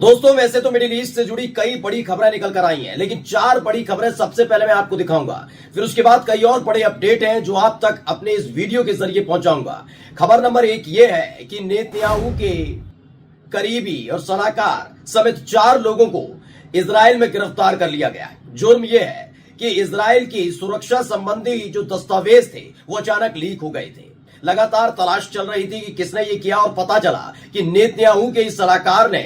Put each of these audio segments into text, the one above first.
दोस्तों वैसे तो मिडिल ईस्ट से जुड़ी कई बड़ी खबरें निकल कर आई हैं, लेकिन 4 बड़ी खबरें सबसे पहले मैं आपको दिखाऊंगा। फिर उसके बाद कई और बड़े अपडेट हैं जो आप तक अपने इस वीडियो के जरिए पहुंचाऊंगा। खबर नंबर 1 ये है कि नेतन्याहू के करीबी और सलाहकार समेत 4 लोगों को इजराइल में गिरफ्तार कर लिया गया है। जुर्म यह है कि इजराइल की सुरक्षा संबंधी जो दस्तावेज थे वो अचानक लीक हो गए थे। लगातार तलाश चल रही थी कि किसने ये किया और पता चला कि नेतन्याहू के इस सलाहकार ने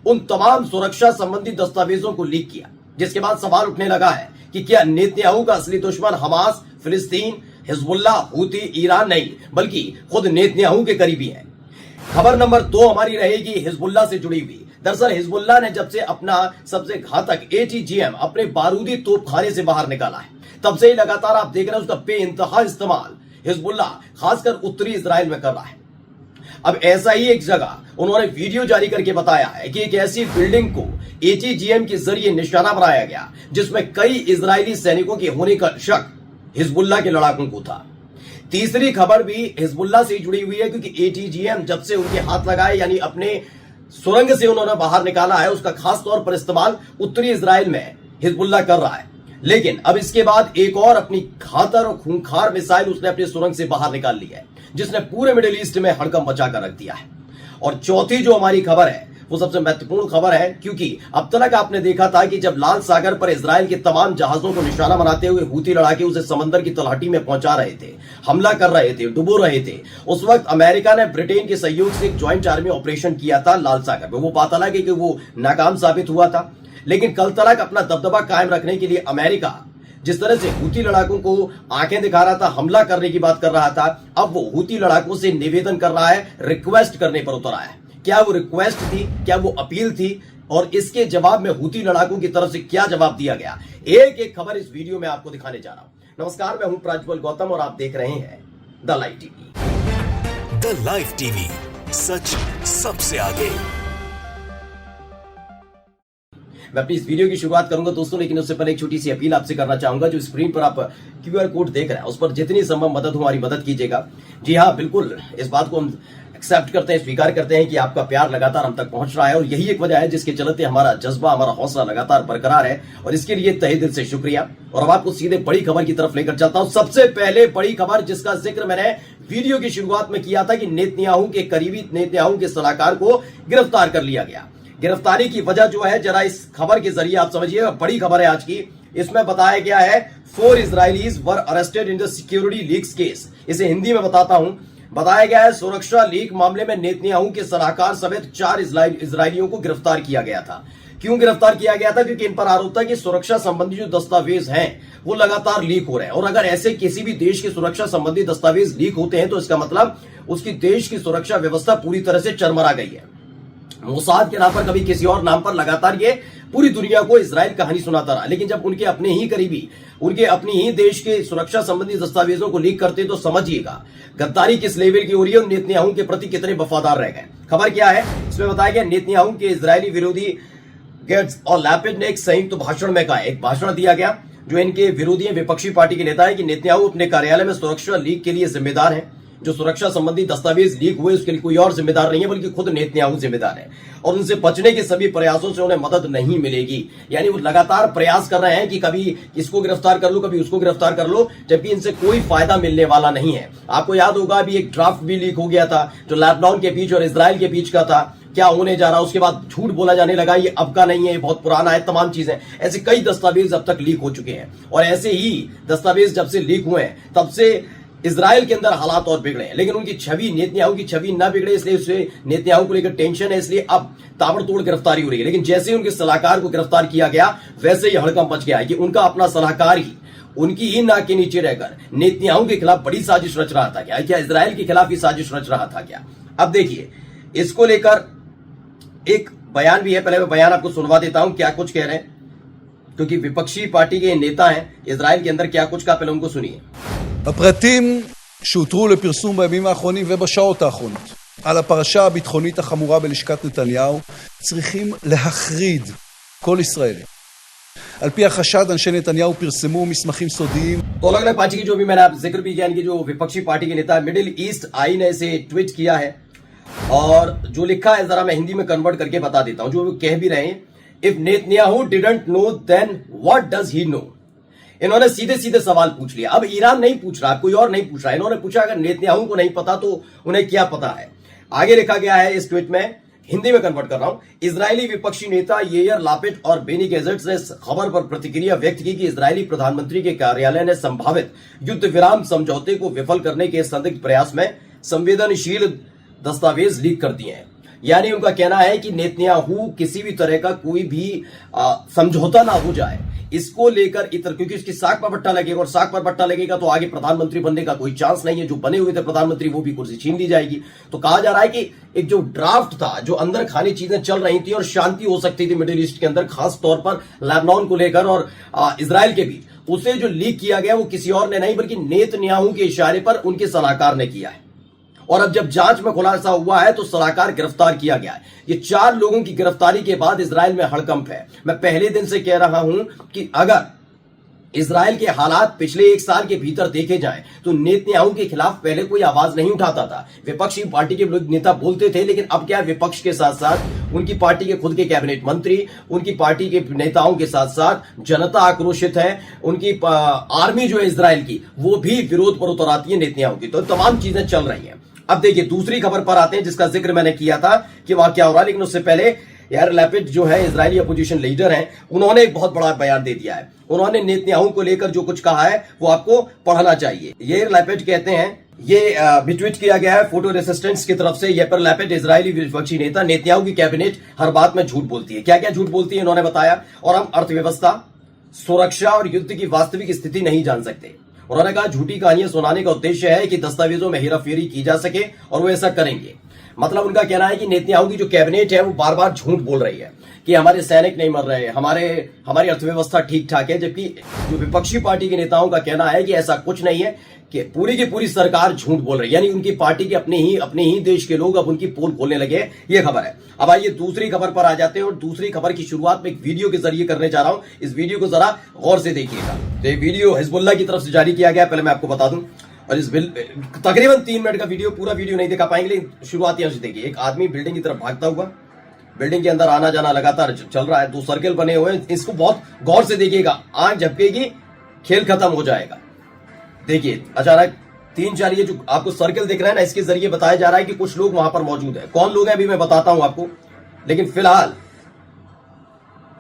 उन तमाम सुरक्षा संबंधी दस्तावेजों को लीक किया, जिसके बाद सवाल उठने लगा है कि क्या नेतन्याहू का असली दुश्मन हमास, फिलिस्तीन, हिजबुल्लाह, हूती, ईरान नहीं बल्कि खुद नेतन्याहू के करीबी है। खबर नंबर 2 हमारी रहेगी हिजबुल्लाह से जुड़ी हुई। दरअसल हिजबुल्लाह ने जब से अपना सबसे घातक ATGM अपने बारूदी तोपखाने से बाहर निकाला है, तब से ही लगातार आप देख रहे हैं उसका बेइंतहा इस्तेमाल हिजबुल्लाह खासकर उत्तरी इजराइल में कर रहा है। अब ऐसा ही एक जगह उन्होंने वीडियो जारी करके बताया है कि एक ऐसी बिल्डिंग को ATGM के जरिए निशाना बनाया गया जिसमें कई इजरायली सैनिकों के होने का शक हिजबुल्लाह के लड़ाकों को था। तीसरी खबर भी हिजबुल्लाह से जुड़ी हुई है, क्योंकि ATGM जब से उनके हाथ लगाए यानी अपने सुरंग से उन्होंने बाहर निकाला है, उसका खास तौर पर इस्तेमाल उत्तरी इजराइल में हिजबुल्लाह कर रहा है। लेकिन अब इसके बाद एक और अपनी घातक और खूंखार मिसाइल उसने अपनी सुरंग से बाहर निकाल ली है, जिसने पूरे मिडिल ईस्ट में हड़कंप मचाकर रख दिया है। और चौथी जो हमारी खबर है वो सबसे महत्वपूर्ण खबर है, क्योंकि अब तक आपने देखा था कि जब लाल सागर पर इजराइल के तमाम जहाजों को निशाना बनाते हुए हूती लड़ाके उसे समंदर की तलहटी में पहुंचा रहे थे, हमला कर रहे थे, डुबो रहे थे, उस वक्त अमेरिका ने ब्रिटेन के सहयोग से एक ज्वाइंट आर्मी ऑपरेशन किया था लाल सागर में। वो पता लगा कि वो नाकाम साबित हुआ था, लेकिन कल तक अपना दबदबा कायम रखने के लिए अमेरिका जिस तरह से हूती लड़ाकों को आंखें दिखा रहा था, हमला करने की बात कर रहा था, अब वो हूती लड़ाकों से निवेदन कर रहा है, रिक्वेस्ट करने पर उतर आया है। क्या वो रिक्वेस्ट थी, क्या वो अपील थी, और इसके जवाब में हूती लड़ाकों की तरफ से क्या जवाब दिया गया, एक एक खबर इस वीडियो में आपको दिखाने जा रहा हूं। नमस्कार, मैं हूं प्रज्वल गौतम और आप देख रहे हैं the live TV. The live TV, सच सबसे आगे। मैं अपनी इस वीडियो की शुरुआत करूंगा दोस्तों, लेकिन उससे पहले एक छोटी सी अपील आपसे करना चाहूंगा। जो स्क्रीन पर आप QR कोड देख रहे हैं उस पर जितनी संभव मदद हो हमारी मदद कीजिएगा। जी हाँ, बिल्कुल इस बात को हम एक्सेप्ट करते हैं, स्वीकार करते हैं कि आपका प्यार लगातार हम तक पहुंच रहा है, और यही एक वजह है जिसके चलते हमारा जज्बा, हमारा हौसला लगातार बरकरार है, और इसके लिए तहे दिल से शुक्रिया। और अब आपको सीधे बड़ी खबर की तरफ लेकर चलता हूं। सबसे पहले बड़ी खबर जिसका जिक्र मैंने वीडियो की शुरुआत में किया था कि नेतन्याहू के करीबी, नेतन्याहू के सलाहकार को गिरफ्तार कर लिया गया। गिरफ्तारी की वजह जो है जरा इस खबर के जरिए आप समझिए, बड़ी खबर है आज की। इसमें बताया गया है 4 Israelis were arrested in the security leaks case. इसे हिंदी में बताता हूं। बताया गया है सुरक्षा लीक मामले में नेतन्याहू के सलाहकार समेत 4 इजरायलियों को गिरफ्तार किया गया था। क्यों गिरफ्तार किया गया था? क्योंकि इन पर आरोप था कि सुरक्षा संबंधी जो दस्तावेज हैं वो लगातार लीक हो रहे हैं, और अगर ऐसे किसी भी देश की सुरक्षा संबंधी दस्तावेज लीक होते हैं तो इसका मतलब उसकी देश की सुरक्षा व्यवस्था पूरी तरह से चरमरा गई है। मोसाद के नाम पर, कभी किसी और नाम पर लगातार ये पूरी दुनिया को इजराइल कहानी सुनाता रहा, लेकिन जब उनके अपने ही करीबी, उनके अपनी ही देश के सुरक्षा संबंधी दस्तावेजों को लीक करते तो समझिएगा गद्दारी किस लेवल की हो रही है और नेतन्याहू के प्रति कितने वफादार रह गए। खबर क्या है इसमें बताया गया, नेतन्याहू के इजरायली विरोधी गेट्स और लैपिड ने एक संयुक्त भाषण में कहा, एक भाषण दिया गया जो इनके विरोधी विपक्षी पार्टी के नेता है कि नेतन्याहू अपने कार्यालय में सुरक्षा लीक के लिए जिम्मेदार है। जो सुरक्षा संबंधी दस्तावेज लीक हुए उसके लिए कोई और जिम्मेदार नहीं है, बल्कि खुद नेतन्याहू जिम्मेदार है, और उनसे बचने के सभी प्रयासों से उन्हें मदद नहीं मिलेगी। यानी वो लगातार प्रयास कर रहे हैं कि कभी इसको गिरफ्तार कर लो, कभी उसको गिरफ्तार कर लो, जबकि इनसे कोई फायदा मिलने वाला नहीं है। आपको याद होगा अभी एक ड्राफ्ट भी लीक हो गया था जो लेबनान के बीच और इजराइल के बीच का था, क्या होने जा रहा, उसके बाद झूठ बोला जाने लगा ये अब का नहीं है, ये बहुत पुराना है, तमाम चीजें। ऐसे कई दस्तावेज अब तक लीक हो चुके हैं, और ऐसे ही दस्तावेज जब से लीक हुए हैं तब से इजराइल के अंदर हालात और बिगड़े हैं, लेकिन उनकी छवि, नेतन्याहू की छवि न बिगड़े, इसलिए उसे नेतन्याहू को लेकर टेंशन है, इसलिए अब ताबड़तोड़ गिरफ्तारी हो रही है। लेकिन जैसे ही उनके सलाहकार को गिरफ्तार किया गया वैसे ही हड़कंप मच गया है कि उनका अपना सलाहकार ही उनकी ही नाक के नीचे रहकर नेतन्याहू के खिलाफ बड़ी साजिश रच रहा था। क्या इजराइल के खिलाफ ही साजिश रच रहा था क्या? अब देखिए, इसको लेकर एक बयान भी है, पहले मैं बयान आपको सुनवा देता हूं क्या कुछ कह रहे हैं, क्योंकि विपक्षी पार्टी के नेता हैं इजराइल के अंदर, क्या कुछ कहा पहले उनको सुनिए। הפרטים שהותרו לפרסום בימים האחרונים ובשעות האחרונות על הפרשה הביטחונית החמורה בלשכת נתניהו צריכים להחריד כל ישראלי. על פי החשד, אנשי נתניהו פרסמו מסמכים סודיים. तो अलग अलग पार्टी की जो भी मैंने आप जिक्र भी किया, इनकी जो विपक्षी पार्टी के नेता मिडिल ईस्ट आई ने इसे ट्वीट किया है। और जो लिखा है जरा मैं हिंदी में कन्वर्ट करके बता देता हूं, जो वो कह भी रहे हैं। If Netanyahu didn't know then what does he know. इन्होंने सीधे सीधे सवाल पूछ लिया। अब ईरान नहीं पूछ रहा, कोई और नहीं पूछ रहा, इन्होंने पूछा अगर नेतन्याहू को नहीं पता तो उन्हें क्या पता है। आगे लिखा गया है इस ट्वीट में, हिंदी में कन्वर्ट कर रहा हूं। इजरायली विपक्षी नेता येयर लापिड और बेनी गैजेट्स ने इस खबर पर प्रतिक्रिया व्यक्त की कि इजरायली प्रधानमंत्री के कार्यालय ने संभावित युद्ध विराम समझौते को विफल करने के संदिग्ध प्रयास में संवेदनशील दस्तावेज लीक कर दिए हैं। यानी उनका कहना है कि नेतन्याहू किसी भी तरह का कोई भी समझौता ना हो जाए इसको लेकर इतर, क्योंकि इसकी साख पर पट्टा लगेगा और साख पर पट्टा लगेगा तो आगे प्रधानमंत्री बनने का कोई चांस नहीं है। जो बने हुए थे प्रधानमंत्री वो भी कुर्सी छीन ली जाएगी। तो कहा जा रहा है कि एक जो ड्राफ्ट था, जो अंदर खानी चीजें चल रही थी और शांति हो सकती थी मिडिल ईस्ट के अंदर, खास तौर पर लेबनान को लेकर और इजराइल के बीच, उसे जो लीक किया गया वो किसी और ने नहीं बल्कि नेतन्याहू के इशारे पर उनके सलाहकार ने किया है। और अब जब जांच में खुलासा हुआ है तो सलाहकार गिरफ्तार किया गया है। ये 4 लोगों की गिरफ्तारी के बाद इजराइल में हड़कंप है। मैं पहले दिन से कह रहा हूं कि अगर इजराइल के हालात पिछले 1 साल के भीतर देखे जाएं तो नेतन्याहू के खिलाफ पहले कोई आवाज नहीं उठाता था। विपक्षी पार्टी के नेता बोलते थे, लेकिन अब क्या विपक्ष के साथ साथ उनकी पार्टी के खुद के कैबिनेट मंत्री, उनकी पार्टी के नेताओं के साथ साथ जनता आक्रोशित है। उनकी आर्मी जो है इजराइल की, वो भी विरोध पर उतर आती है नेतन्याहू की। तो तमाम चीजें चल रही हैं। अब देखिए दूसरी खबर पर आते हैं जिसका जिक्र मैंने किया था कि वहां क्या हो रहा है, लेकिन उससे पहले यार लैपिड जो है इजरायली अपोजिशन लीडर हैं, उन्होंने एक बहुत बड़ा बयान दे दिया है। उन्होंने नेतन्याहू को लेकर जो कुछ कहा है वो आपको पढ़ना चाहिए। ये लैपिड कहते हैं, ये भी ट्वीट किया गया है फोटो रेसिस्टेंस की तरफ से। ये पर लैपिड इजरायली विपक्षी नेता, नेतन्याहू की कैबिनेट हर बात में झूठ बोलती है। क्या क्या झूठ बोलती है इन्होंने बताया। और हम अर्थव्यवस्था, सुरक्षा और युद्ध की वास्तविक स्थिति नहीं जान सकते। उन्होंने कहा झूठी कहानियां सुनाने का उद्देश्य है कि दस्तावेजों में हेराफेरी की जा सके और वो ऐसा करेंगे। मतलब उनका कहना है कि नेतन्याहू की जो कैबिनेट है वो बार बार झूठ बोल रही है कि हमारे सैनिक नहीं मर रहे, हमारी अर्थव्यवस्था ठीक ठाक है, जबकि जो विपक्षी पार्टी के नेताओं का कहना है कि ऐसा कुछ नहीं है, कि पूरी की पूरी सरकार झूठ बोल रही है। यानी उनकी पार्टी के अपने ही देश के लोग अब उनकी पोल खोलने लगे। ये खबर है। अब आइए दूसरी खबर पर आ जाते हैं और दूसरी खबर की शुरुआत में एक वीडियो के जरिए करने जा रहा हूं। इस वीडियो को जरा गौर से देखिएगा। तो ये वीडियो हिजबुल्लाह की तरफ से जारी किया गया, पहले मैं आपको बता दूं। और इस तकरीबन 3 मिनट का वीडियो, पूरा वीडियो नहीं दिखा पाएंगे, लेकिन शुरुआत यहां से देखिए। एक आदमी बिल्डिंग की तरफ भागता हुआ, बिल्डिंग के अंदर आना जाना लगातार चल रहा है। 2 सर्कल बने हुए हैं, इसको बहुत गौर से देखिएगा। आंख झपकेगी, खेल खत्म हो जाएगा। देखिए अचानक 3-4 ये जो आपको सर्कल दिख रहा है ना, इसके जरिए बताया जा रहा है कि कुछ लोग वहां पर मौजूद है। कौन लोग हैं अभी मैं बताता हूं आपको, लेकिन फिलहाल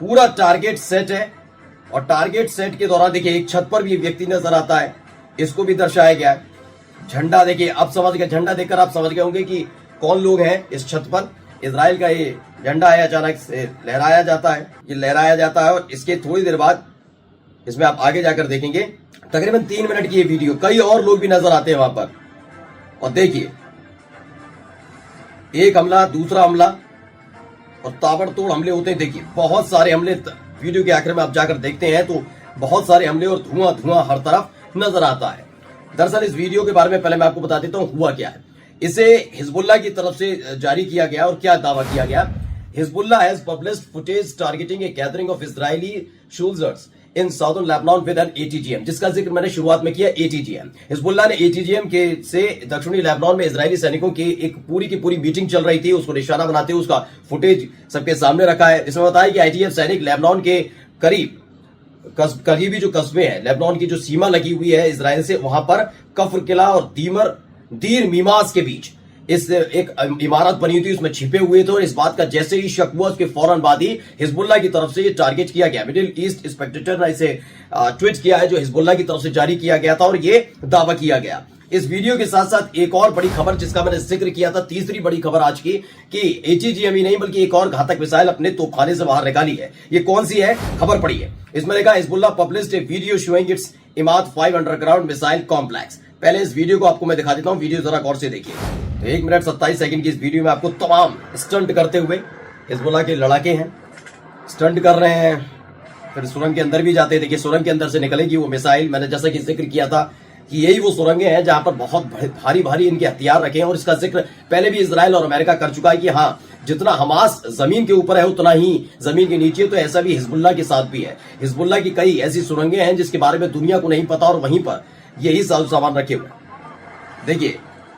पूरा टारगेट सेट है। और टारगेट सेट के दौरान देखिए एक छत पर भी व्यक्ति नजर आता है, इसको भी दर्शाया गया है। झंडा देखिए, अब समझ गए, झंडा देखकर आप समझ गए होंगे कि कौन लोग हैं इस छत पर। इजराइल का ये झंडा है, अचानक से लहराया जाता है, ये लहराया जाता है और इसके थोड़ी देर बाद इसमें आप आगे जाकर देखेंगे तकरीबन 3 मिनट की ये वीडियो, कई और लोग भी नजर आते हैं वहां पर। और देखिए एक हमला, दूसरा हमला और ताबड़तोड़ हमले होते हैं। देखिए बहुत सारे हमले, वीडियो के आखिर में आप जाकर देखते हैं तो बहुत सारे हमले और धुआं धुआं हर तरफ नजर आता है। दरअसल इस वीडियो के बारे में पहले मैं आपको बता देता हूं हुआ क्या है। इसे हिजबुल्लाह की तरफ से जारी किया गया और क्या दावा किया गया। Hezbollah has published footage targeting a gathering of Israeli soldiers in southern Lebanon with an ATGM, जिसका जिक्र मैंने शुरुआत में किया। एटीजीएम, हिजबुल्लाह ने एटीजीएम के से दक्षिणी लेबनान में इजरायली सैनिकों की एक पूरी की पूरी मीटिंग चल रही थी, उसको निशाना बनाते हुए उसका फुटेज सबके सामने रखा है। इसमें बताया कि आईटीएफ सैनिक लेबनान के करीबी जो कस्बे हैं, लेबनान की जो सीमा लगी हुई है इजराइल से, वहां पर कफ्र किला और दीर मीमास के बीच इस एक इमारत बनी हुई थी, उसमें छिपे हुए थे। और इस बात का जैसे ही शक हुआ उसके फौरन बाद ही हिजबुल्लाह की तरफ से ये टारगेट किया गया। मिडिल ईस्ट स्पेक्टेटर ने इसे ट्वीट किया है जो हिजबुल्लाह की तरफ से जारी किया गया था और ये दावा किया गया। इस वीडियो के साथ साथ एक और बड़ी खबर जिसका मैंने जिक्र किया था, तीसरी बड़ी खबर आज की, कि एटीजीएम ही नहीं बल्कि एक और घातक मिसाइल अपने तोपखाने से बाहर निकाली है। ये कौन सी है, खबर पढ़िए। इसमें लिखा Hezbollah published A video showing it's Imad 5 underground missile complex. पहले इस वीडियो को आपको मैं दिखा देता हूं, वीडियो जरा गौर से देखिए। तो 1 मिनट 27 सेकंड की इस वीडियो में आपको तमाम स्टंट करते हुए हिजबुल्लाह के लड़ाके हैं, स्टंट कर रहे हैं, फिर सुरंग के अंदर भी जाते हैं। देखिए सुरंग के अंदर से निकलेगी वो मिसाइल। मैंने जैसा कि जिक्र किया था कि यही वो सुरंगें हैं जहां पर बहुत भारी भारी इनके हथियार रखे हैं। और इसका जिक्र पहले भी इजराइल और अमेरिका कर चुका है कि हाँ, जितना हमास जमीन के ऊपर है उतना ही जमीन के नीचे, तो ऐसा भी हिजबुल्लाह के साथ भी है। हिजबुल्लाह की कई ऐसी सुरंगें हैं जिसके बारे में दुनिया को नहीं पता और वहीं पर यही सामान रखे हुए। देखिए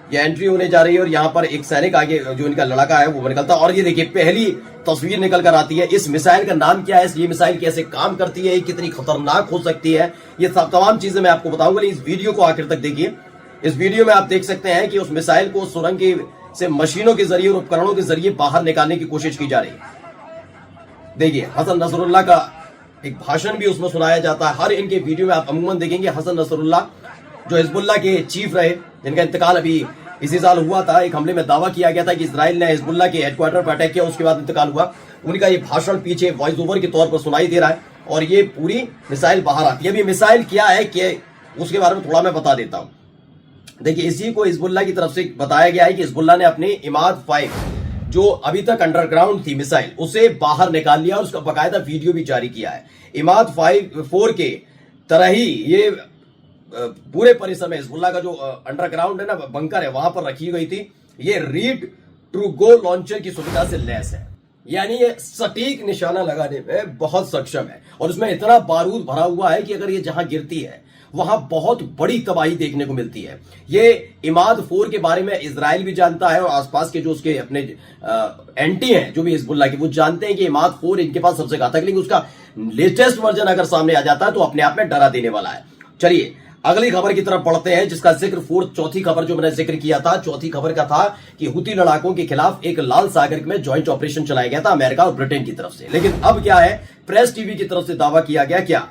ये एंट्री होने जा रही है और यहाँ पर एक सैनिक आगे जो इनका लड़का है वो निकलता है और ये देखिए पहली तस्वीर निकल कर आती है। इस मिसाइल का नाम क्या है, ये मिसाइल कैसे काम करती है, ये कितनी खतरनाक हो सकती है, ये सब तमाम चीजें मैं आपको बताऊंगा। इस वीडियो को आखिर तक देखिए। इस वीडियो में आप देख सकते हैं कि उस मिसाइल को सुरंग से मशीनों के जरिए और उपकरणों के जरिए बाहर निकालने की कोशिश की जा रही है। देखिए हसन नसरुल्लाह का एक भाषण भी उसमें सुनाया जाता है। हर इनके वीडियो में आप अमूमन देखेंगे हसन नसरुल्लाह जो हिजबुल्लाह के चीफ रहे, जिनका इंतकाल अभी इसी साल हुआ था। एक हमले में दावा किया गया था कि इजराइल ने हिजबुल्लाह के हेडक्वार्टर पर अटैक किया, उसके बाद इंतकाल हुआ। उनका ये भाषण पीछे वॉइस ओवर के तौर पर सुनाई दे रहा है और ये पूरी मिसाइल बाहर आती है। अभी मिसाइल क्या है कि उसके बारे में थोड़ा मैं बता देता हूं। देखिए इसी को हिजबुल्लाह की तरफ से बताया गया है कि हिजबुल्लाह ने अपनी इमाद 5 जो अभी तक अंडरग्राउंड थी मिसाइल, उसे बाहर निकाल लिया और उसका बाकायदा वीडियो भी जारी किया है। इमाद 4 के तरह ही ये पूरे परिसर में हिजबुल्लाह का जो अंडरग्राउंड है ना बंकर है वहां पर रखी गई थी। ये रीड टू गो लॉन्चर की सुविधा से लैस है, यानी ये सटीक निशाना लगाने में बहुत सक्षम है और उसमें इतना बारूद भरा हुआ है कि अगर ये जहां गिरती है वहां बहुत बड़ी तबाही देखने को मिलती है। ये इमाद 4 के बारे में इजराइल भी जानता है और आसपास के जो उसके अपने एंटी हैं जो भी हिजबुल्लाह के, वो जानते हैं कि इमाद 4 इनके पास सबसे घातक, लेकिन उसका लेटेस्ट वर्जन अगर सामने आ जाता है तो अपने आप में डरा देने वाला है। चलिए अगली खबर की तरफ बढ़ते हैं जिसका जिक्र चौथी खबर जो मैंने जिक्र किया था, चौथी खबर का था कि हुती लड़ाकों के खिलाफ एक लाल सागर में ज्वाइंट ऑपरेशन चलाया गया था अमेरिका और ब्रिटेन की तरफ से। लेकिन अब क्या है, प्रेस टीवी की तरफ से दावा किया गया, क्या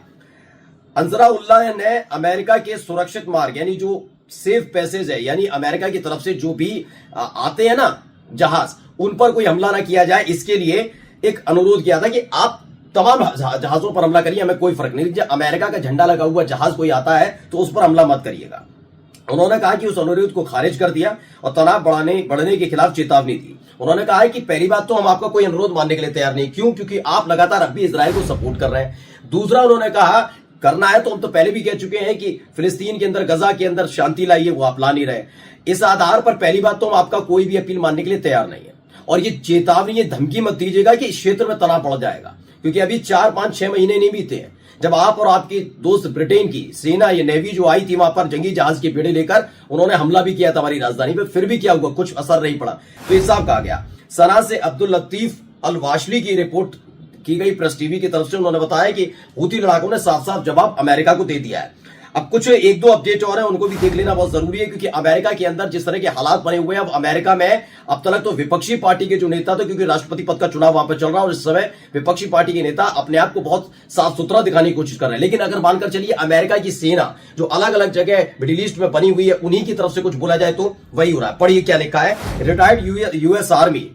अंसरुल्लाह ने अमेरिका के सुरक्षित मार्ग यानी जो सेफ पैसेज है, यानी अमेरिका की तरफ से जो भी आते हैं ना जहाज, उन पर कोई हमला ना किया जाए, इसके लिए एक अनुरोध किया था कि आप तमाम जहाजों पर हमला करिए, हमें कोई फर्क नहीं। जब अमेरिका का झंडा लगा हुआ जहाज कोई आता है तो उस पर हमला मत करिएगा। उन्होंने कहा कि उस अनुरोध को खारिज कर दिया और तनाव बढ़ने के खिलाफ चेतावनी दी। उन्होंने कहा है कि पहली बात तो हम आपका कोई अनुरोध मानने के लिए तैयार नहीं, क्यों, क्योंकि आप लगातार अब भी इजराइल को सपोर्ट कर रहे हैं। दूसरा उन्होंने कहा करना है तो हम तो पहले भी कह चुके हैं कि फिलिस्तीन के अंदर, गजा के अंदर शांति लाइए, वो आप ला नहीं रहे। इस आधार पर पहली बात तो हम आपका कोई भी अपील मानने के लिए तैयार नहीं है और ये चेतावनी, ये धमकी मत दीजिएगा कि इस क्षेत्र में तनाव बढ़ जाएगा, क्योंकि अभी 4, 5, 6 महीने नहीं बीते हैं जब आप और आपकी दोस्त ब्रिटेन की सेना, ये नेवी जो आई थी वहां पर जंगी जहाज के बेड़े लेकर, उन्होंने हमला भी किया था हमारी राजधानी पे, फिर भी क्या हुआ, कुछ असर नहीं पड़ा। तो ये साफ कहा गया। सना से अब्दुल लतीफ अल वाशली की रिपोर्ट की गई प्रेस टीवी की तरफ से, उन्होंने बताया कि हुती लड़ाकों ने साफ साफ जवाब अमेरिका को दे दिया है। अब कुछ 1-2 अपडेट और हैं, उनको भी देख लेना बहुत जरूरी है, क्योंकि अमेरिका के अंदर जिस तरह के हालात बने हुए हैं, अब अमेरिका में अब तक तो विपक्षी पार्टी के जो नेता थे, क्योंकि राष्ट्रपति पद का चुनाव वहां पर चल रहा है और इस समय विपक्षी पार्टी के नेता अपने आप को बहुत साफ सुथरा दिखाने की कोशिश कर रहे हैं। लेकिन अगर मानकर चलिए अमेरिका की सेना जो अलग अलग जगह मिडिल ईस्ट में बनी हुई है, उन्हीं की तरफ से कुछ बोला जाए तो वही हो रहा है। पढ़िए क्या लिखा है। रिटायर्ड यूएस आर्मी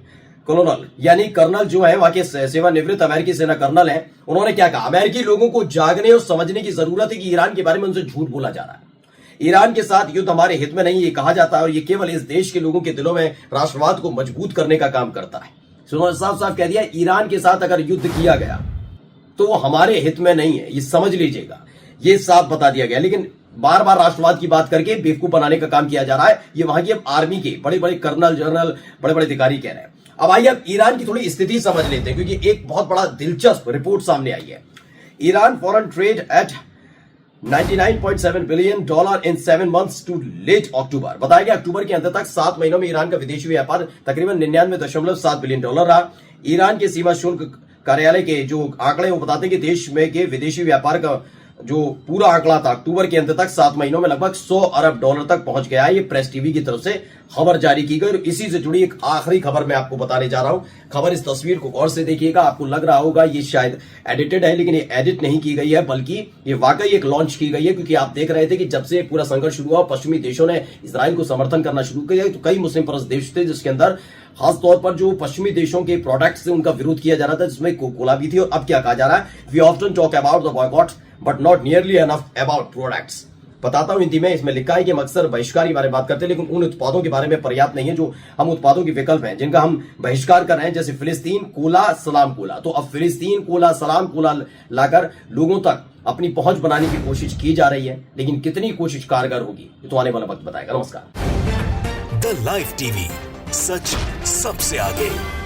कॉलोनल यानी कर्नल जो है वहां के सेवानिवृत्त अमेरिकी सेना कर्नल हैं, उन्होंने क्या कहा, अमेरिकी लोगों को जागने और समझने की जरूरत है कि ईरान के बारे में उनसे झूठ बोला जा रहा है। ईरान के साथ युद्ध हमारे हित में नहीं, ये कहा जाता है और ये केवल इस देश के लोगों के दिलों में राष्ट्रवाद को मजबूत करने का काम करता है। उन्होंने साफ साफ कह दिया, ईरान के साथ अगर युद्ध किया गया तो वो हमारे हित में नहीं है, ये समझ लीजिएगा, ये साफ बता दिया गया। लेकिन बार बार राष्ट्रवाद की बात करके बेवकूफ बनाने का काम किया जा रहा है। ये वहां की आर्मी के बड़े बड़े कर्नल, जनरल, बड़े बड़े अधिकारी कह रहे हैं। अब आइए अब ईरान की थोड़ी स्थिति समझ लेते हैं, क्योंकि एक बहुत बड़ा दिलचस्प रिपोर्ट सामने आई है। Iran foreign trade at $99.7 billion in 7 months to late October. बताया गया अक्टूबर के अंत तक 7 महीनों में ईरान का विदेशी व्यापार तकरीबन $99.7 बिलियन रहा। ईरान के सीमा शुल्क कार्यालय के जो आंकड़े वो बताते हैं कि देश में के विदेशी व्यापार का जो पूरा आंकड़ा था अक्टूबर के अंत तक 7 महीनों में लगभग $100 अरब तक पहुंच गया है। ये प्रेस टीवी की तरफ से खबर जारी की गई और इसी से जुड़ी एक आखिरी खबर मैं आपको बताने जा रहा हूं। खबर, इस तस्वीर को गौर से देखिएगा, आपको लग रहा होगा ये शायद एडिटेड है, लेकिन ये एडिट नहीं की गई है, बल्कि ये वाकई एक लॉन्च की गई है। क्योंकि आप देख रहे थे कि जब से पूरा संघर्ष शुरू हुआ, पश्चिमी देशों ने इजराइल को समर्थन करना शुरू किया, तो कई मुस्लिम परस्त देश थे जिसके अंदर खास तौर पर जो पश्चिमी देशों के प्रोडक्ट्स थे उनका विरोध किया जा रहा था, जिसमें कोकोला भी थी। और अब क्या कहा जा रहा है, we often talk about the boycott but not nearly enough about products. बताता हूं हिंदी में, इसमें लिखा है कि हम अक्सर बहिष्कार के बारे में बात करते हैं, लेकिन उन उत्पादों के बारे में पर्याप्त नहीं है जो हम उत्पादों के विकल्प हैं जिनका हम बहिष्कार कर रहे हैं, जैसे फिलिस्तीन कोला, सलाम कोला। तो अब फिलिस्तीन कोला, सलाम कोला लाकर लोगों तक अपनी पहुंच बनाने की कोशिश की जा रही है, लेकिन कितनी कोशिश कारगर होगी ये तो आने वाला वक्त बताएगा। नमस्कार। द लाइव टीवी, सच सबसे आगे।